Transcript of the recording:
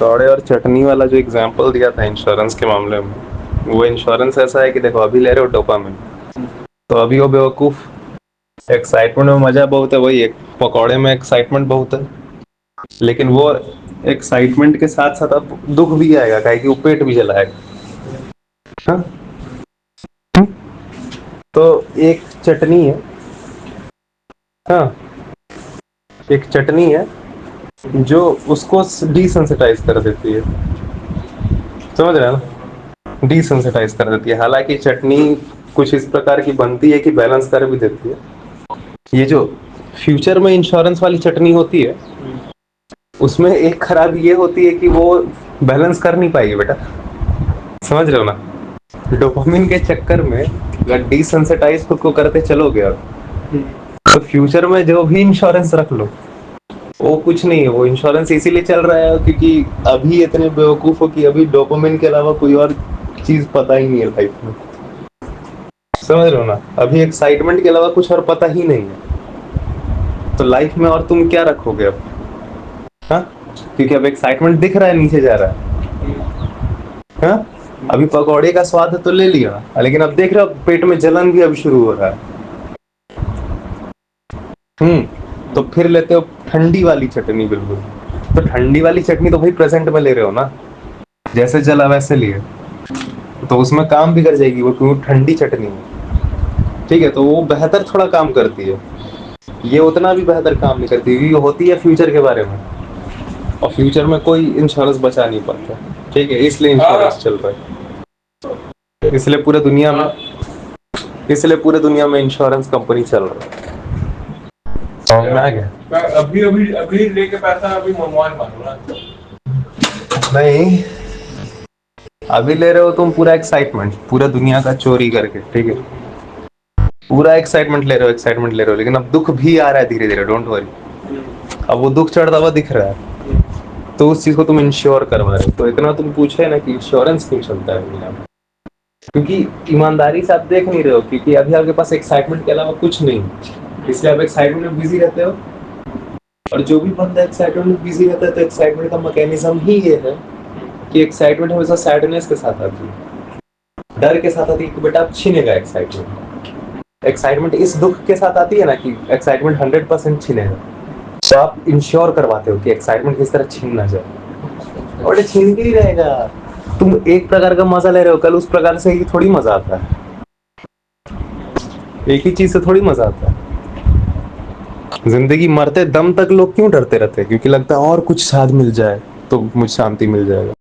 पकौड़े और चटनी वाला जो एग्जांपल दिया था इंश्योरेंस के मामले में, वो इंश्योरेंस ऐसा है कि देखो अभी ले रहे हो डोपामिन, तो अभी वो बेवकूफ एक्साइटमेंट में मजा बहुत है, वही एक पकौड़े में एक्साइटमेंट बहुत है, लेकिन वो एक्साइटमेंट के साथ साथ अब दुख भी आएगा, काहे कि वो पेट भी जलाएगा। हाँ? तो एक चटनी है। हाँ, एक चटनी है जो उसको डिसेंसिटाइज कर देती है, समझ रहे हैं ना? डिसेंसिटाइज कर देती है। हालांकि चटनी कुछ इस प्रकार की बनती है कि बैलेंस कर भी देती है। ये जो फ्यूचर में इंश्योरेंस वाली चटनी होती है, उसमें एक खराबी ये होती है कि वो बैलेंस कर नहीं पाएगी बेटा, समझ रहे हो ना? डोपामिन के चक्कर में अगर डिसेंसिटाइज खुद को करते चलोगे अब, तो फ्यूचर में जो भी इंश्योरेंस रख लो वो कुछ नहीं है। वो इंश्योरेंस इसीलिए चल रहा है क्योंकि अभी इतने बेवकूफ हो कि अभी डोपामिन के अलावा कोई और चीज पता ही नहीं है लाइफ में, समझ रहे हो ना? अभी एक्साइटमेंट के अलावा कुछ और पता ही नहीं है, तो लाइफ में और तुम क्या रखोगे अब? हाँ, क्योंकि अब एक्साइटमेंट दिख रहा है नीचे जा रहा है। हाँ, अभी पकौड़े का स्वाद तो ले लिया, लेकिन अब देख रहे हो पेट में जलन भी अब शुरू हो रहा है। तो फिर लेते हो ठंडी वाली चटनी, बिल्कुल। तो ठंडी वाली चटनी तो भाई प्रेजेंट में ले रहे हो ना, जैसे जला वैसे लिए, तो उसमें काम भी कर जाएगी वो, क्योंकि ठंडी चटनी है। ठीक है, तो वो बेहतर थोड़ा काम करती है, ये उतना भी बेहतर काम नहीं करती, ये होती है फ्यूचर के बारे में, और फ्यूचर में कोई इंश्योरेंस बचा नहीं पाता। ठीक है, इसलिए इंश्योरेंस चल रहा है, इसलिए पूरे दुनिया में इंश्योरेंस कंपनी चल रहा है। समझ में आ गया? अभी अभी अभी लेके पैसा अभी मंगवाने वाला ना। नहीं, अभी ले रहे हो तुम पूरा एक्साइटमेंट, पूरा दुनिया का चोरी करके, ठीक है, पूरा एक्साइटमेंट ले रहे हो, एक्साइटमेंट ले रहे हो, लेकिन अब दुख भी आ रहा है धीरे धीरे, डोंट वरी। अब वो दुख चढ़ता हुआ दिख रहा है, तो उस चीज को तुम इंश्योर करवा रहे हो। तो इतना तुम पूछे ना कि इंश्योरेंस क्यों चलता है दुनिया में, क्योंकि ईमानदारी से आप देख नहीं रहे हो, क्योंकि अभी आपके पास एक्साइटमेंट के अलावा कुछ नहीं, इसलिए आप एक्साइटमेंट में बिजी रहते हो। और जो भी बंदा एक्साइटमेंट में बिजी रहता है, तो एक्साइटमेंट का मैकेनिज्म ही ये है कि एक्साइटमेंट हमेशा सैडनेस के साथ आती है, डर के साथ आती है कि बेटा अब छीनेगा एक्साइटमेंट। एक्साइटमेंट इस दुख के साथ आती है ना कि एक्साइटमेंट 100% छीनेगा, तो आप इंश्योर करवाते हो कि एक्साइटमेंट किस तरह छीन ना जाए, और ये छीन के ही रहेगा। तुम एक प्रकार का मजा ले रहे हो, कल उस प्रकार से ही थोड़ी मजा आता है, एक ही चीज से थोड़ी मजा आता है। जिंदगी मरते दम तक लोग क्यों डरते रहते हैं? क्योंकि लगता है और कुछ साथ मिल जाए तो मुझे शांति मिल जाएगा।